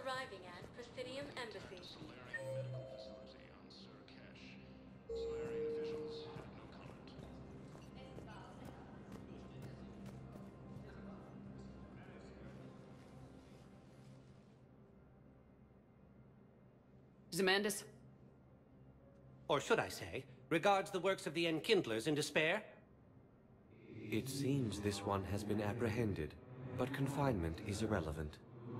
arriving at Presidium Embassy. Solarian medical facility on Sir Cash. Solarian officials have no comment. Zemandis? Or should I say, regards the works of the Enkindlers in despair? It seems this one has been apprehended, but confinement is irrelevant.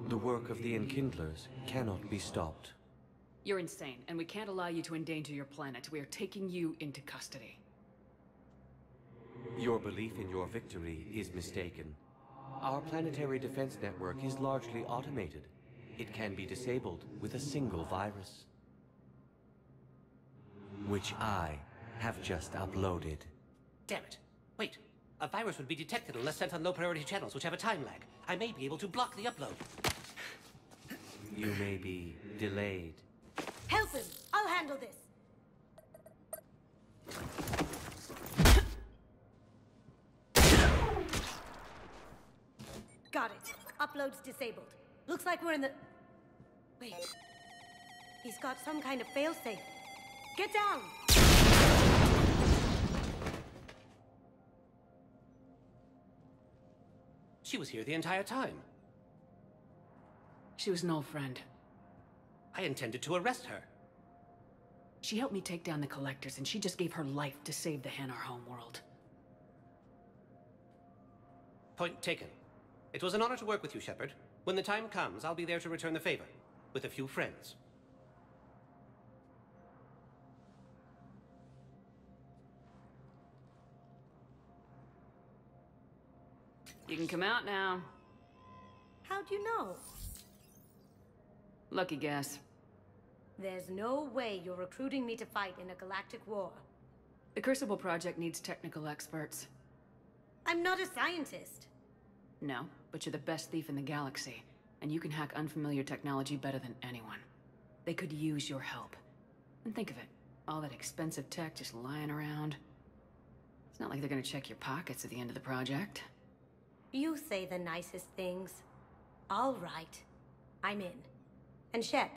The work of the Enkindlers cannot be stopped. You're insane, and we can't allow you to endanger your planet. We are taking you into custody. Your belief in your victory is mistaken. Our planetary defense network is largely automated. It can be disabled with a single virus, which I have just uploaded. Damn it. Wait. A virus would be detected unless sent on low-priority channels, which have a time lag. I may be able to block the upload. You may be delayed. Help him! I'll handle this! Got it. Upload's disabled. Looks like we're in the... Wait. He's got some kind of failsafe. Get down! She was here the entire time. She was an old friend. I intended to arrest her. She helped me take down the Collectors, and she just gave her life to save the Hanar homeworld. Point taken. It was an honor to work with you, Shepard. When the time comes, I'll be there to return the favor, with a few friends. You can come out now. How'd you know? Lucky guess. There's no way you're recruiting me to fight in a galactic war. The Crucible Project needs technical experts. I'm not a scientist. No, but you're the best thief in the galaxy, and you can hack unfamiliar technology better than anyone. They could use your help. And think of it, all that expensive tech just lying around. It's not like they're gonna check your pockets at the end of the project. You say the nicest things. All right. I'm in. And Shep.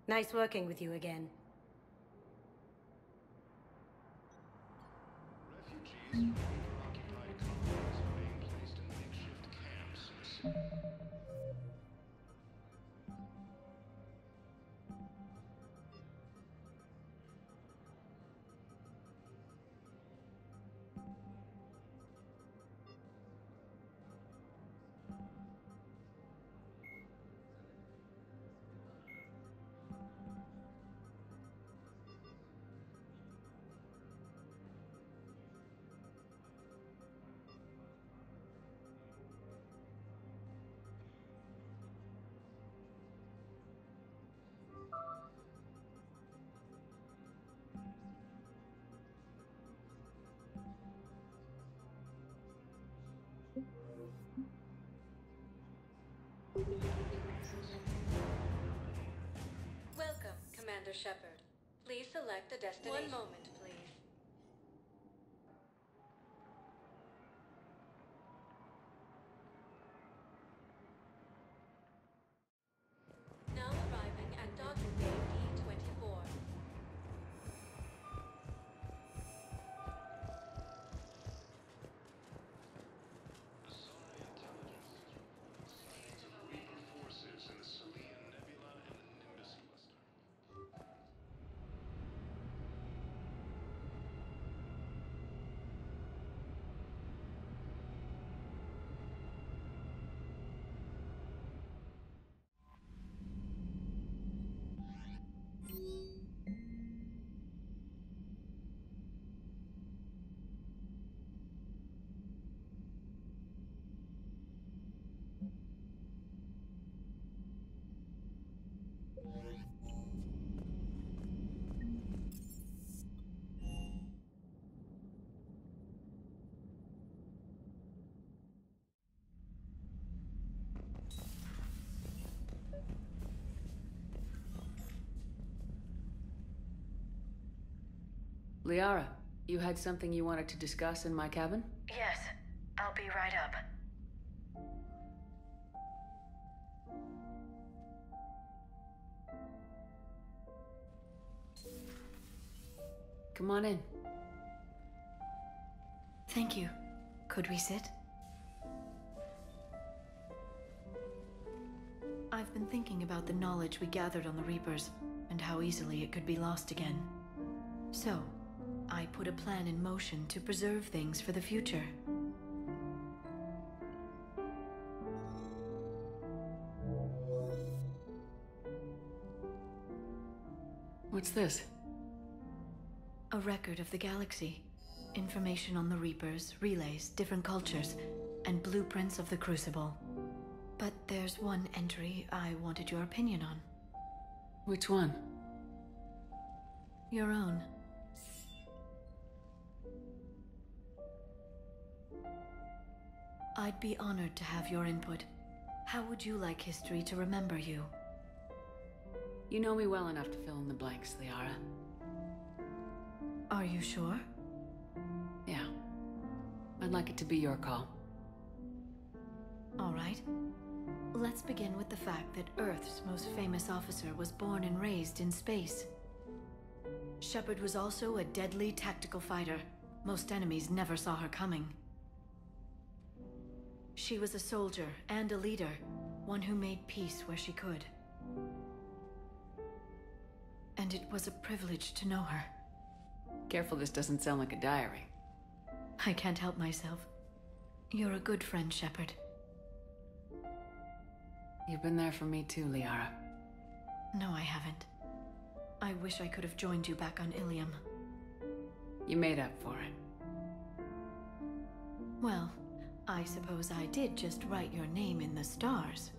Nice working with you again. Refugees from occupied colonies are being placed in makeshift camps in the city. Welcome, Commander Shepard. Please select a destination. One moment, please. Now arriving at docking bay D-24. Asari intelligence. Signs of Reaper forces in the Salian Nebula and the Nimbus cluster. Liara, you had something you wanted to discuss in my cabin? Yes, I'll be right up. Come on in. Thank you. Could we sit? I've been thinking about the knowledge we gathered on the Reapers, and how easily it could be lost again. So, I put a plan in motion to preserve things for the future. What's this? A record of the galaxy. Information on the Reapers, relays, different cultures, and blueprints of the Crucible. But there's one entry I wanted your opinion on. Which one? Your own. I'd be honored to have your input. How would you like history to remember you? You know me well enough to fill in the blanks, Liara. Are you sure? Yeah. I'd like it to be your call. All right. Let's begin with the fact that Earth's most famous officer was born and raised in space. Shepard was also a deadly tactical fighter. Most enemies never saw her coming. She was a soldier and a leader, one who made peace where she could. And it was a privilege to know her. Careful this doesn't sound like a diary. I can't help myself. You're a good friend, Shepard. You've been there for me too, Liara. No, I haven't. I wish I could have joined you back on Ilium. You made up for it. Well, I suppose I did just write your name in the stars.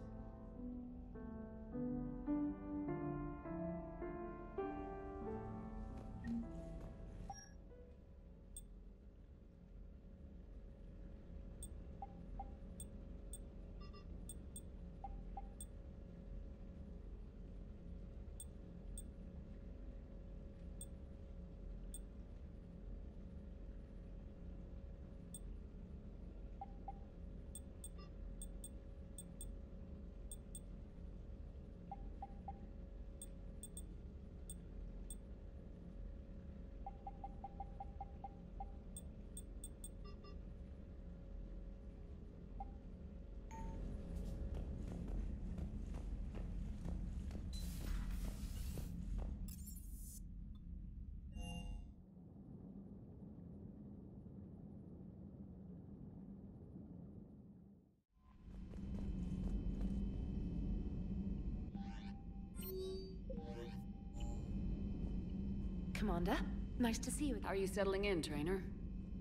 Commander, nice to see you again. How are you settling in, trainer?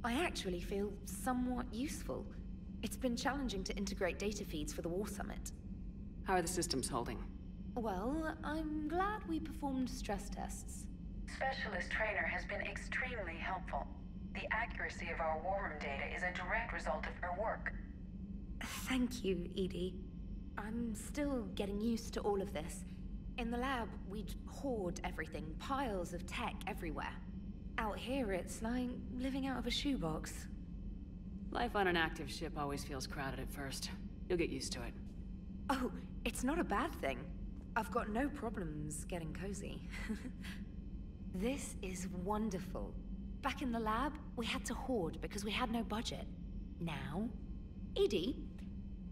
I actually feel somewhat useful. It's been challenging to integrate data feeds for the War Summit. How are the systems holding? Well, I'm glad we performed stress tests. Specialist Trainer has been extremely helpful. The accuracy of our war room data is a direct result of her work. Thank you, Edie. I'm still getting used to all of this. In the lab, we'd hoard everything, piles of tech everywhere. Out here, it's like living out of a shoebox. Life on an active ship always feels crowded at first. You'll get used to it. Oh, it's not a bad thing. I've got no problems getting cozy. This is wonderful. Back in the lab, we had to hoard because we had no budget. Now, Edie,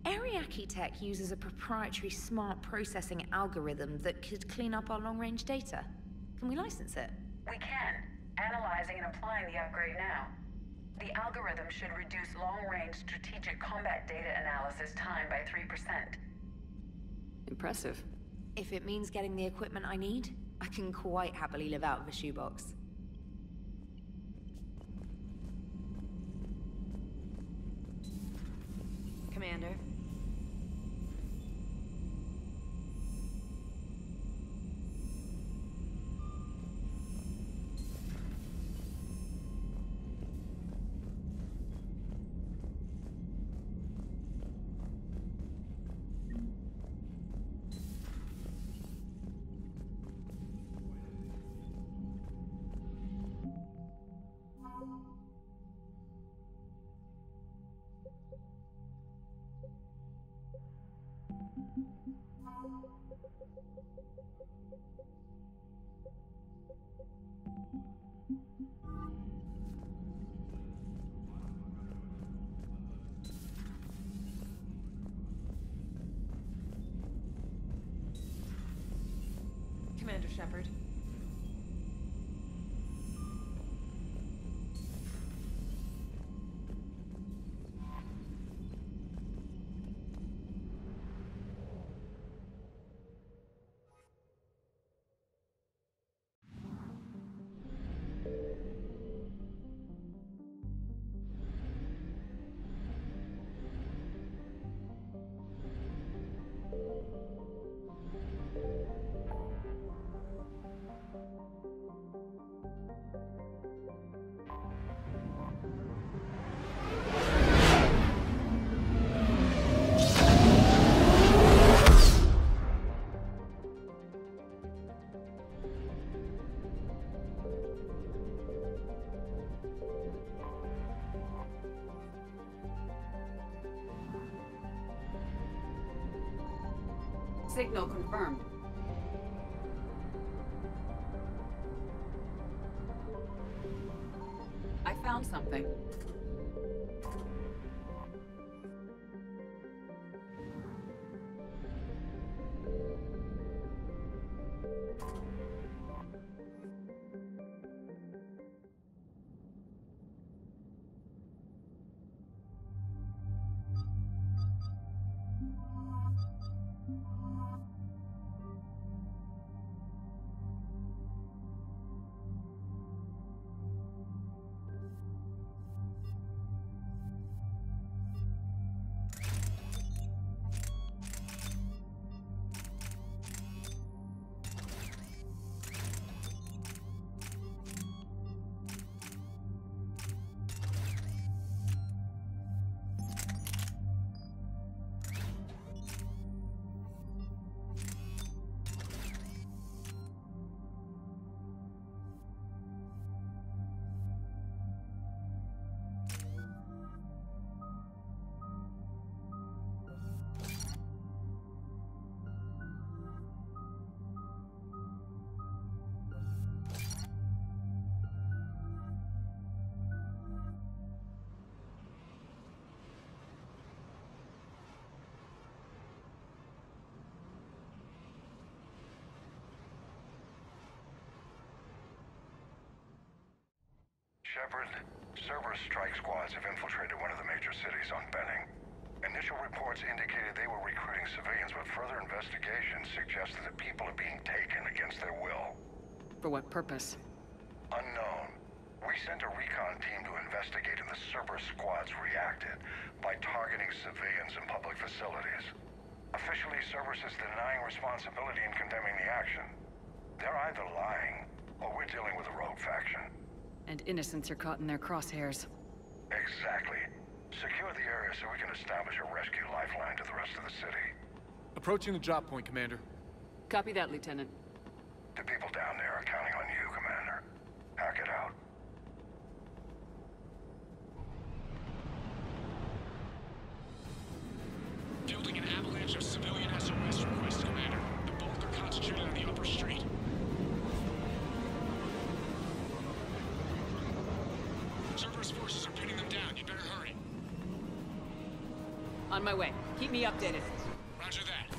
Ariake Tech uses a proprietary smart processing algorithm that could clean up our long-range data. Can we license it? We can. Analyzing and applying the upgrade now. The algorithm should reduce long-range strategic combat data analysis time by 3%. Impressive. If it means getting the equipment I need, I can quite happily live out of a shoebox. Commander. Shepard. Signal confirmed. I found something. Shepard, Cerberus strike squads have infiltrated one of the major cities on Benning. Initial reports indicated they were recruiting civilians, but further investigation suggested that people are being taken against their will. For what purpose? Unknown. We sent a recon team to investigate, and the Cerberus squads reacted by targeting civilians in public facilities. Officially, Cerberus is denying responsibility and condemning the action. They're either lying, or we're dealing with a rogue faction. And innocents are caught in their crosshairs. Exactly. Secure the area so we can establish a rescue lifeline to the rest of the city. Approaching the drop point, Commander. Copy that, Lieutenant. The people down there are counting on you, Commander. Hack it out. Fielding an avalanche of civilian SOS requests, Commander. The bulk are concentrated on the upper street. Cerberus forces are pinning them down. You'd better hurry. On my way. Keep me updated. Roger that.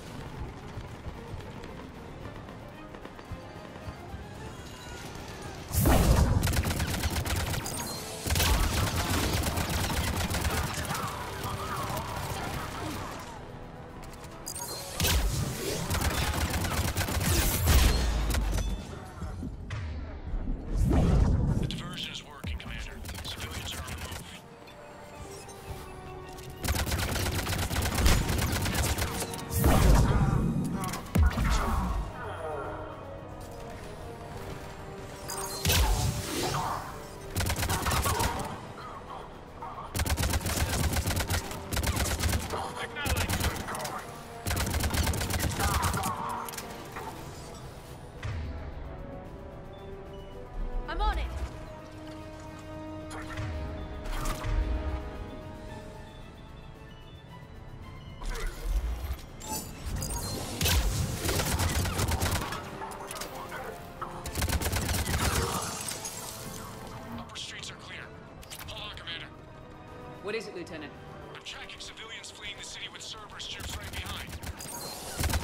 What is it, Lieutenant? I'm tracking civilians fleeing the city with Cerberus troops right behind.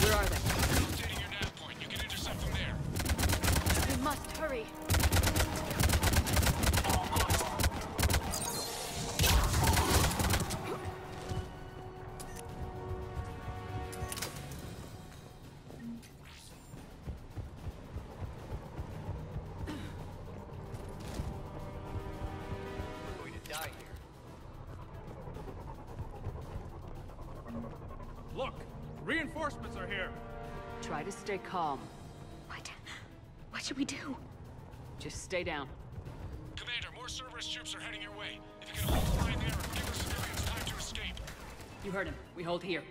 Where are they? I'm updating your nav point. You can intercept them there. Reinforcements are here. Try to stay calm. What should we do? Just stay down. Commander, more Cerberus troops are heading your way. If you can hold the line there and give our civilians time to escape. You heard him. We hold here.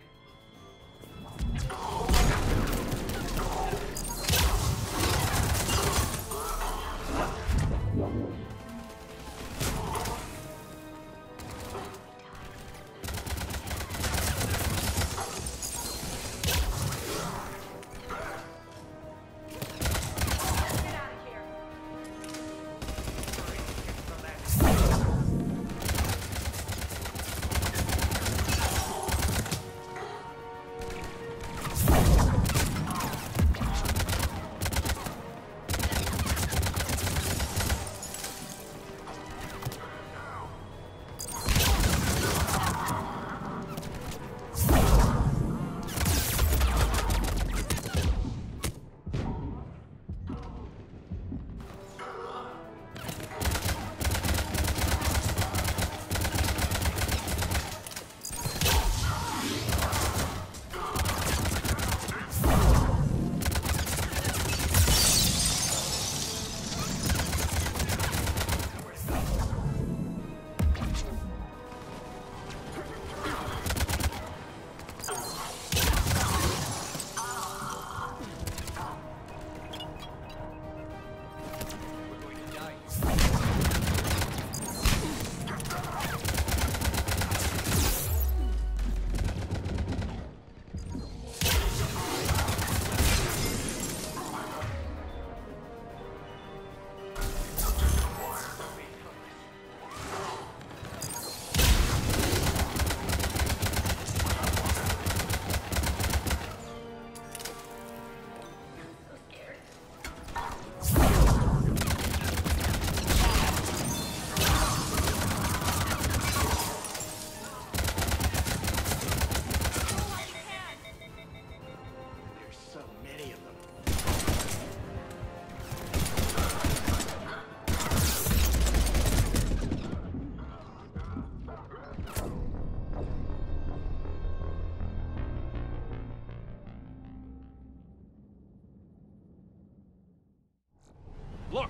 Look,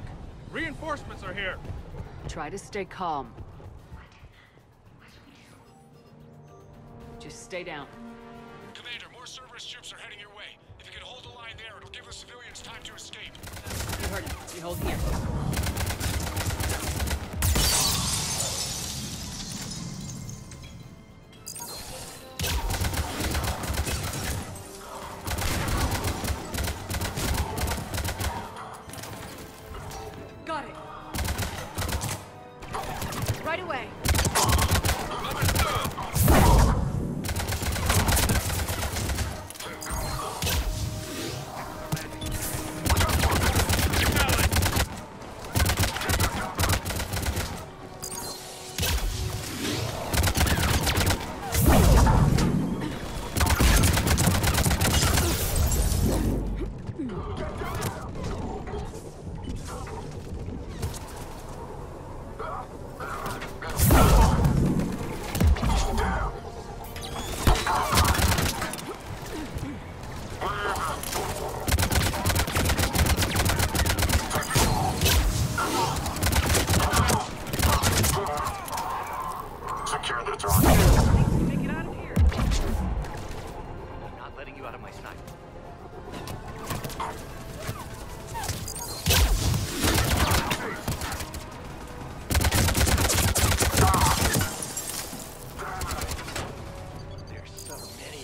reinforcements are here. Try to stay calm. Just stay down. Commander, more Cerberus troops are heading your way. If you can hold the line there, it'll give the civilians time to escape. You heard him. We hold here. Got it. Right away. Secure the target. Take it out of here. I'm not letting you out of my sight. There's so many.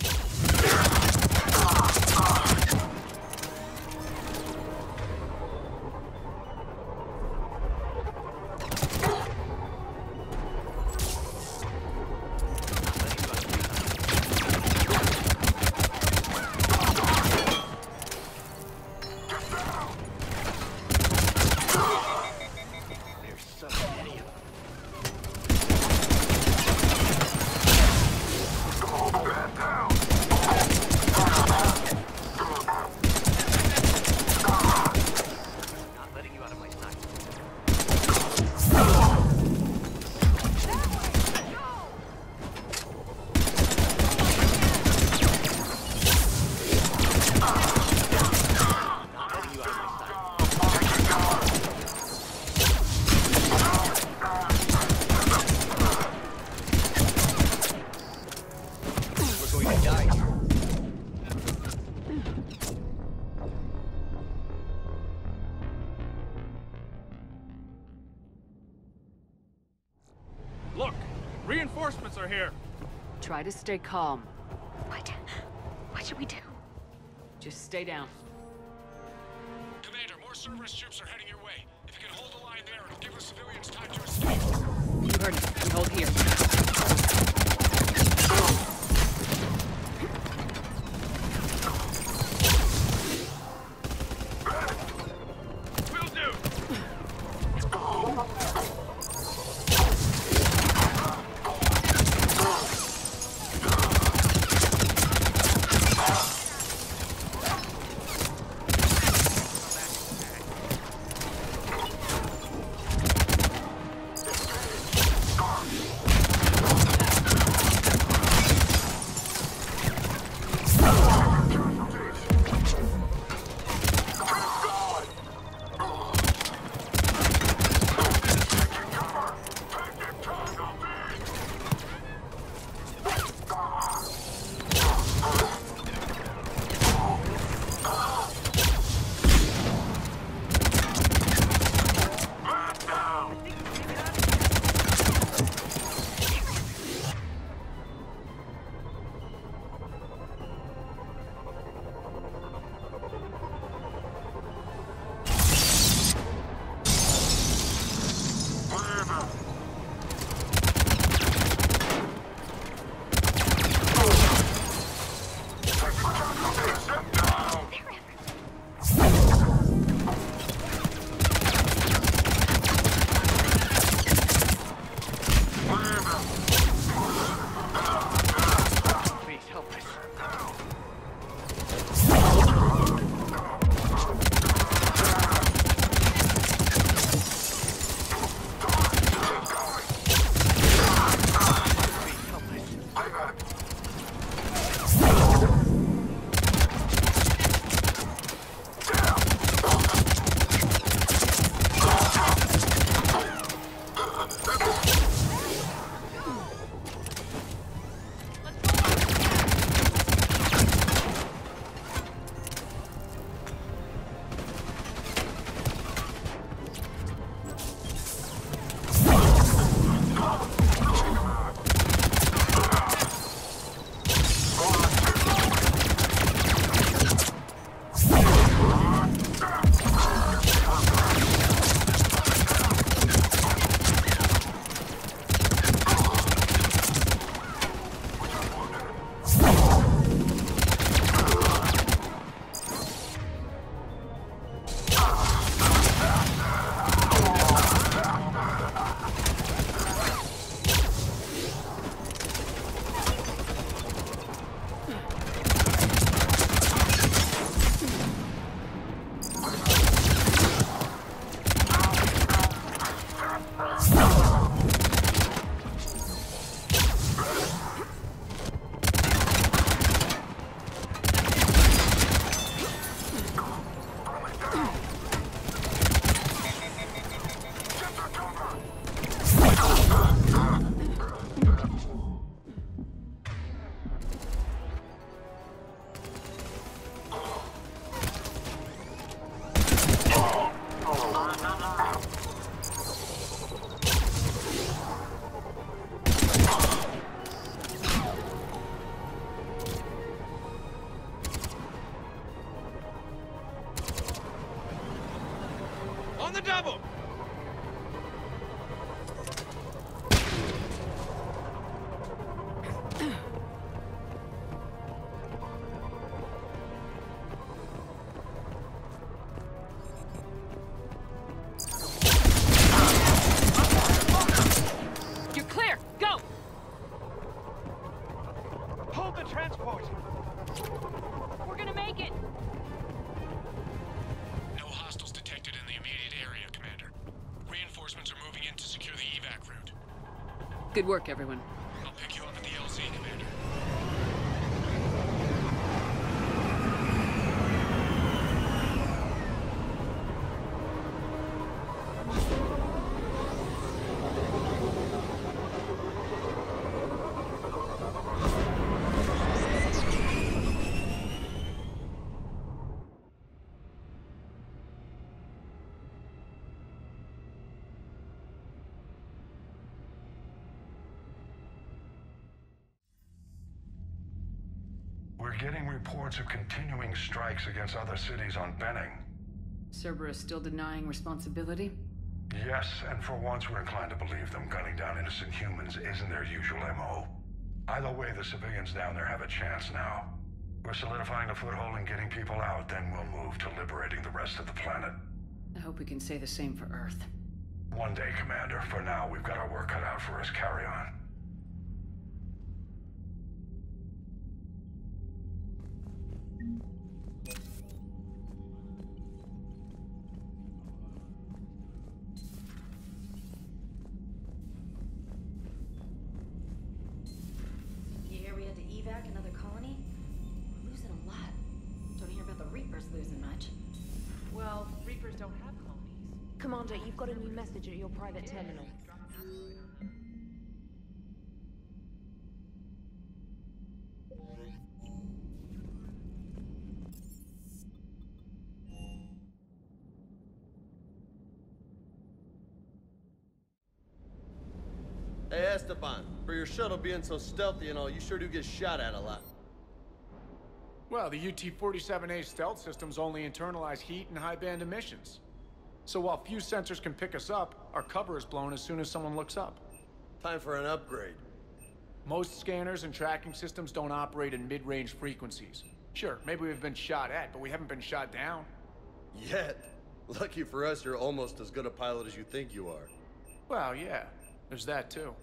Reinforcements are here. Try to stay calm. What should we do? Just stay down. Commander, more Cerberus troops are heading your way. If you can hold the line there, it'll give the civilians time to escape. You heard it. We hold here. On the double! You're clear! Go! Hold the transport! We're gonna make it! No hostiles detected in the immediate area, Commander. Reinforcements are moving in to secure the evac route. Good work, everyone. I'll pick you up at the LZ, Commander. We're getting reports of continuing strikes against other cities on Benning. Cerberus still denying responsibility? Yes, and for once we're inclined to believe them. Gunning down innocent humans isn't their usual MO. Either way, the civilians down there have a chance now. We're solidifying a foothold and getting people out, then we'll move to liberating the rest of the planet. I hope we can say the same for Earth. One day, Commander. For now, we've got our work cut out for us. Carry on. You hear we had to evac another colony? We're losing a lot. Don't hear about the Reapers losing much. Well, Reapers don't have colonies. Commander, you've got a new message at your private terminal. Hey, Esteban, for your shuttle being so stealthy and all, you sure do get shot at a lot. Well, the UT-47A stealth systems only internalize heat and high-band emissions. So while few sensors can pick us up, our cover is blown as soon as someone looks up. Time for an upgrade. Most scanners and tracking systems don't operate in mid-range frequencies. Sure, maybe we've been shot at, but we haven't been shot down. Yet. Lucky for us, you're almost as good a pilot as you think you are. Well, yeah. There's that, too.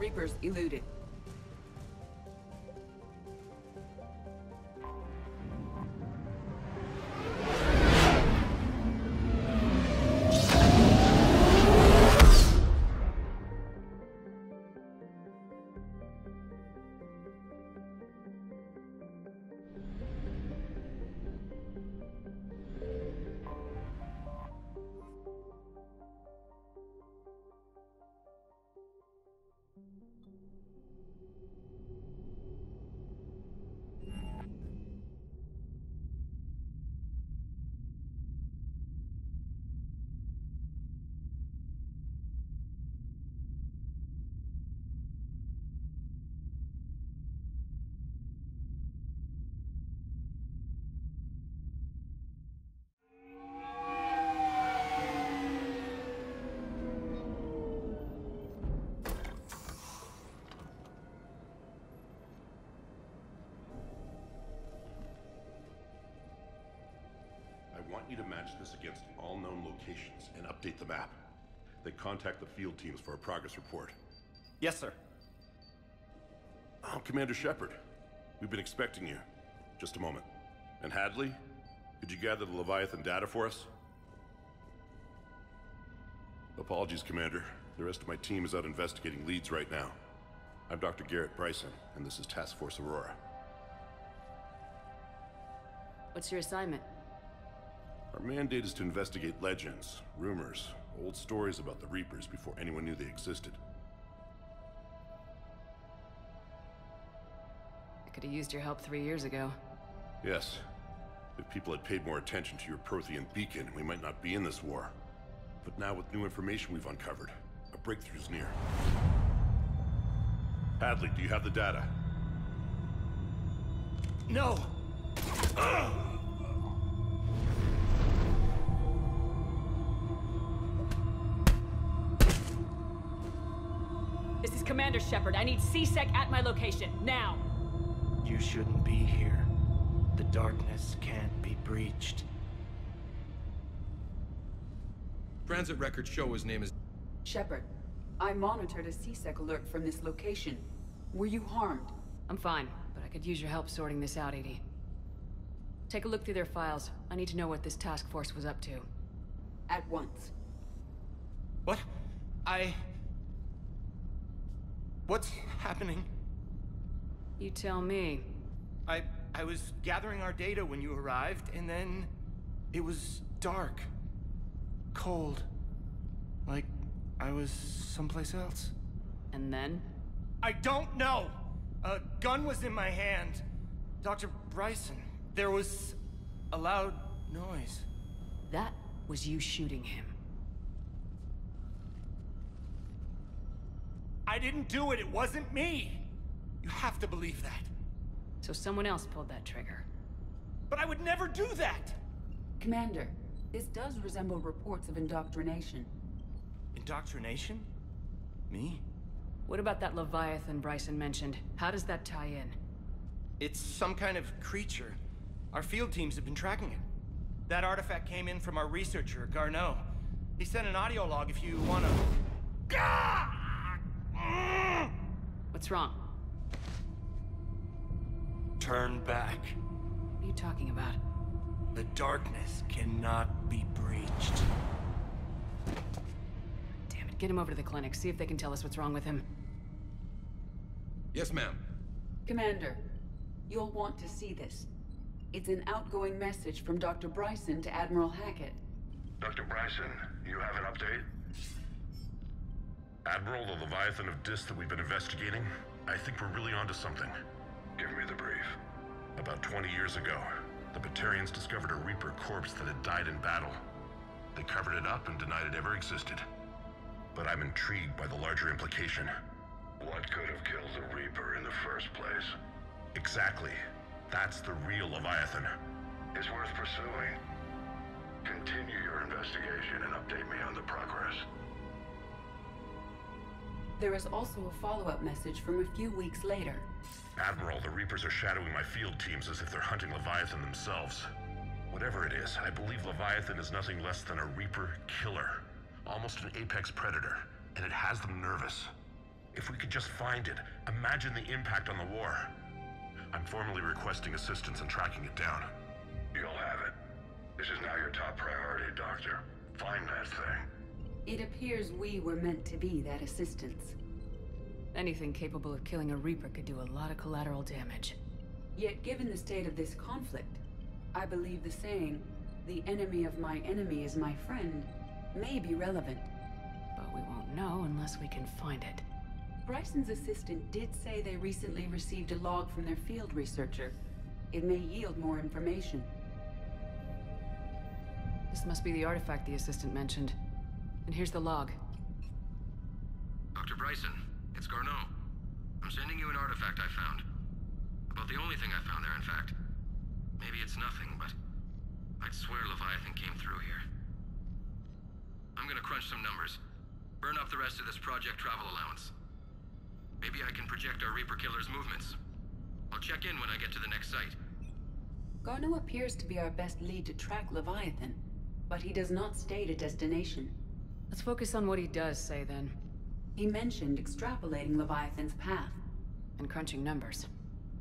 Reapers eluded. I want you to match this against all known locations and update the map. Then contact the field teams for a progress report. Yes, sir. Oh, Commander Shepard. We've been expecting you. Just a moment. And Hadley, could you gather the Leviathan data for us? Apologies, Commander. The rest of my team is out investigating leads right now. I'm Dr. Garrett Bryson, and this is Task Force Aurora. What's your assignment? Our mandate is to investigate legends, rumors, old stories about the Reapers before anyone knew they existed. I could have used your help 3 years ago. Yes. If people had paid more attention to your Prothean beacon, we might not be in this war. But now with new information we've uncovered, a breakthrough's near. Hadley, do you have the data? No! This is Commander Shepard. I need C-Sec at my location, now! You shouldn't be here. The darkness can't be breached. Transit records show his name is... Shepard, I monitored a C-Sec alert from this location. Were you harmed? I'm fine, but I could use your help sorting this out, EDI. Take a look through their files. I need to know what this task force was up to. At once. What? What's happening? You tell me. I was gathering our data when you arrived, and then... it was dark. Cold. Like I was someplace else. And then? I don't know! A gun was in my hand. Dr. Bryson, there was a loud noise. That was you shooting him. I didn't do it, it wasn't me! You have to believe that. So someone else pulled that trigger. But I would never do that! Commander, this does resemble reports of indoctrination. Indoctrination? Me? What about that Leviathan Bryson mentioned? How does that tie in? It's some kind of creature. Our field teams have been tracking it. That artifact came in from our researcher, Garneau. He sent an audio log if you wanna... What's wrong? Turn back. What are you talking about? The darkness cannot be breached. Damn it, get him over to the clinic. See if they can tell us what's wrong with him. Yes, ma'am. Commander, you'll want to see this. It's an outgoing message from Dr. Bryson to Admiral Hackett. Dr. Bryson, you have an update? Admiral, the Leviathan of Dis that we've been investigating, I think we're really onto something. Give me the brief. About 20 years ago, the Batarians discovered a Reaper corpse that had died in battle. They covered it up and denied it ever existed. But I'm intrigued by the larger implication. What could have killed the Reaper in the first place? Exactly. That's the real Leviathan. It's worth pursuing. Continue your investigation and update me on the progress. There is also a follow-up message from a few weeks later. Admiral, the Reapers are shadowing my field teams as if they're hunting Leviathan themselves. Whatever it is, I believe Leviathan is nothing less than a Reaper killer. Almost an apex predator, and it has them nervous. If we could just find it, imagine the impact on the war. I'm formally requesting assistance in tracking it down. You'll have it. This is now your top priority, Doctor. Find that thing. It appears we were meant to be that assistance. Anything capable of killing a Reaper could do a lot of collateral damage. Yet given the state of this conflict, I believe the saying, "The enemy of my enemy is my friend," may be relevant. But we won't know unless we can find it. Bryson's assistant did say they recently received a log from their field researcher. It may yield more information. This must be the artifact the assistant mentioned. And here's the log. Dr. Bryson, it's Garneau. I'm sending you an artifact I found. About the only thing I found there, in fact. Maybe it's nothing, but I'd swear Leviathan came through here. I'm gonna crunch some numbers. Burn up the rest of this project travel allowance. Maybe I can project our Reaper Killer's movements. I'll check in when I get to the next site. Garneau appears to be our best lead to track Leviathan, but he does not state a destination. Let's focus on what he does say, then. He mentioned extrapolating Leviathan's path. And crunching numbers.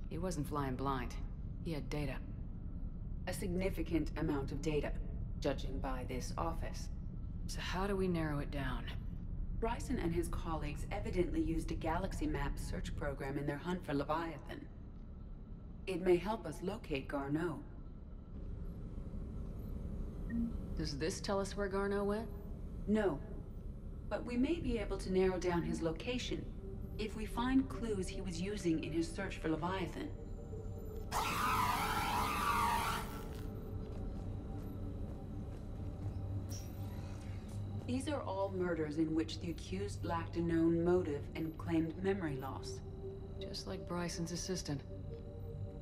He wasn't flying blind. He had data. A significant amount of data, judging by this office. So how do we narrow it down? Bryson and his colleagues evidently used a galaxy map search program in their hunt for Leviathan. It may help us locate Garneau. Does this tell us where Garneau went? No. But we may be able to narrow down his location if we find clues he was using in his search for Leviathan. These are all murders in which the accused lacked a known motive and claimed memory loss. Just like Bryson's assistant.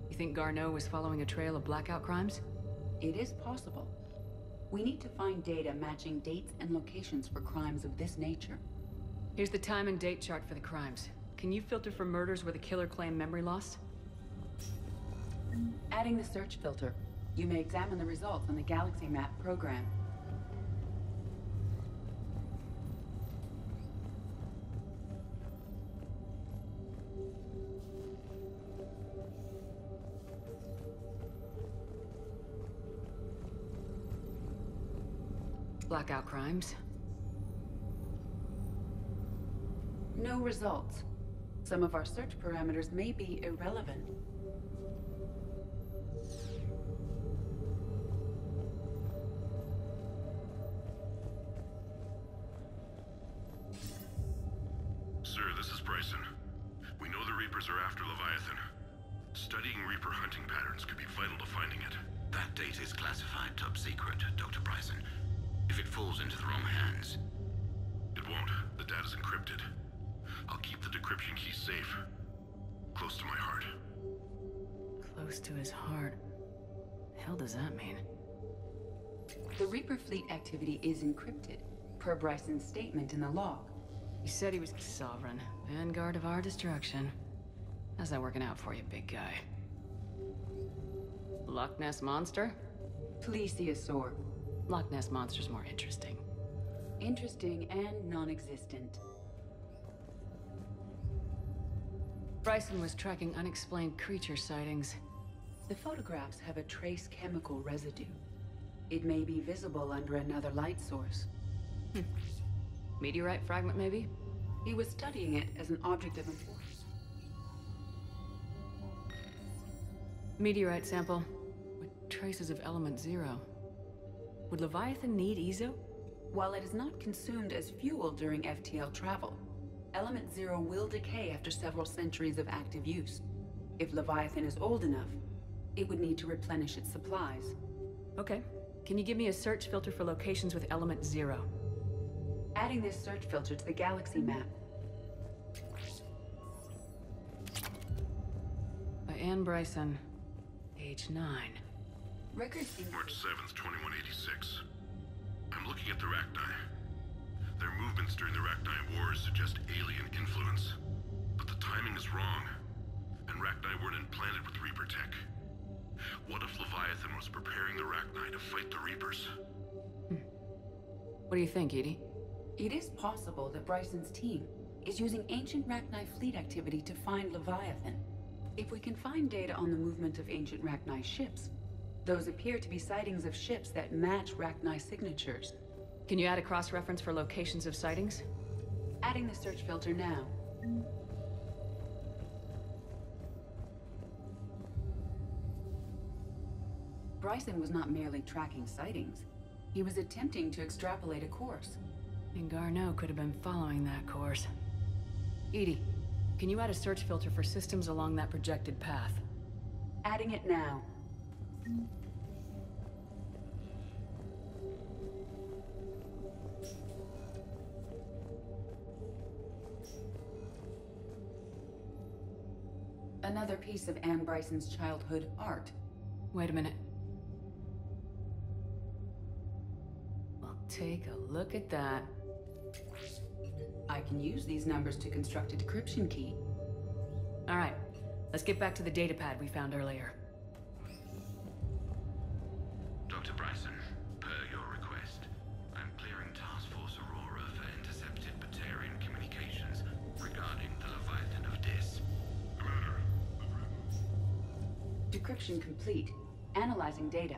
You think Garneau was following a trail of blackout crimes? It is possible. We need to find data matching dates and locations for crimes of this nature. Here's the time and date chart for the crimes. Can you filter for murders where the killer claimed memory loss? Adding the search filter, you may examine the results on the Galaxy Map program. Blackout crimes. No results. Some of our search parameters may be irrelevant. Sir, this is Bryson. We know the Reapers are after Leviathan. Studying Reaper hunting patterns could be vital to finding it. That data is classified top secret, Dr. Bryson. If it falls into the wrong hands... It won't. The data's encrypted. I'll keep the decryption key safe. Close to my heart. Close to his heart. The hell does that mean? The Reaper fleet activity is encrypted, per Bryson's statement in the log. He said he was sovereign, vanguard of our destruction. How's that working out for you, big guy? Loch Ness Monster? Plesiosaur. Loch Ness Monster's more interesting. Interesting and non-existent. Bryson was tracking unexplained creature sightings. The photographs have a trace chemical residue. It may be visible under another light source. Meteorite fragment, maybe? He was studying it as an object of importance. Meteorite sample with traces of element zero. Would Leviathan need Ezo? While it is not consumed as fuel during FTL travel, Element Zero will decay after several centuries of active use. If Leviathan is old enough, it would need to replenish its supplies. Okay. Can you give me a search filter for locations with Element Zero? Adding this search filter to the Galaxy Map. By Anne Bryson, age 9. Records in March 7th, 2186. I'm looking at the Rachni. Their movements during the Rachni Wars suggest alien influence. But the timing is wrong, and Rachni weren't implanted with Reaper tech. What if Leviathan was preparing the Rachni to fight the Reapers? What do you think, Edie? It is possible that Bryson's team, is using ancient Rachni fleet activity to find Leviathan. If we can find data on the movement of ancient Rachni ships, those appear to be sightings of ships that match Rachni signatures. Can you add a cross-reference for locations of sightings? Adding the search filter now. Bryson was not merely tracking sightings. He was attempting to extrapolate a course. And Garneau could have been following that course. Edie, can you add a search filter for systems along that projected path? Adding it now. Another piece of Anne Bryson's childhood art. Wait a minute. Well, take a look at that. I can use these numbers to construct a decryption key. All right, let's get back to the datapad we found earlier. Dr. Bryson, per your request, I'm clearing Task Force Aurora for intercepted Batarian communications regarding the Leviathan of Dis. Decryption complete. Analyzing data.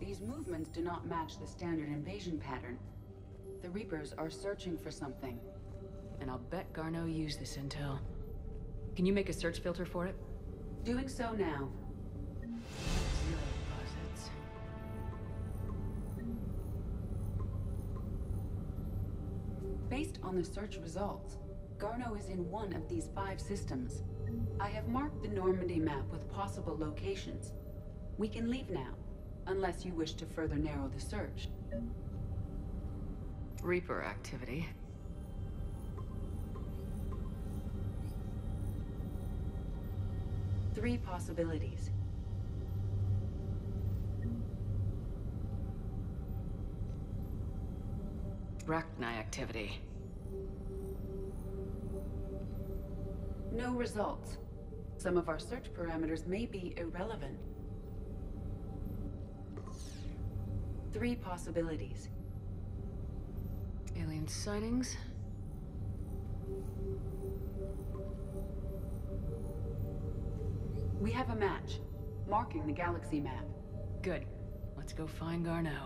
These movements do not match the standard invasion pattern. The Reapers are searching for something. And I'll bet Garneau used this intel. Can you make a search filter for it? Doing so now. Zero deposits. Based on the search results, Garneau is in one of these 5 systems. I have marked the Normandy map with possible locations. We can leave now, unless you wish to further narrow the search. Reaper activity. Three possibilities. Rachni activity. No results. Some of our search parameters may be irrelevant. Three possibilities. Alien sightings. We have a match, marking the galaxy map. Good. Let's go find Garneau.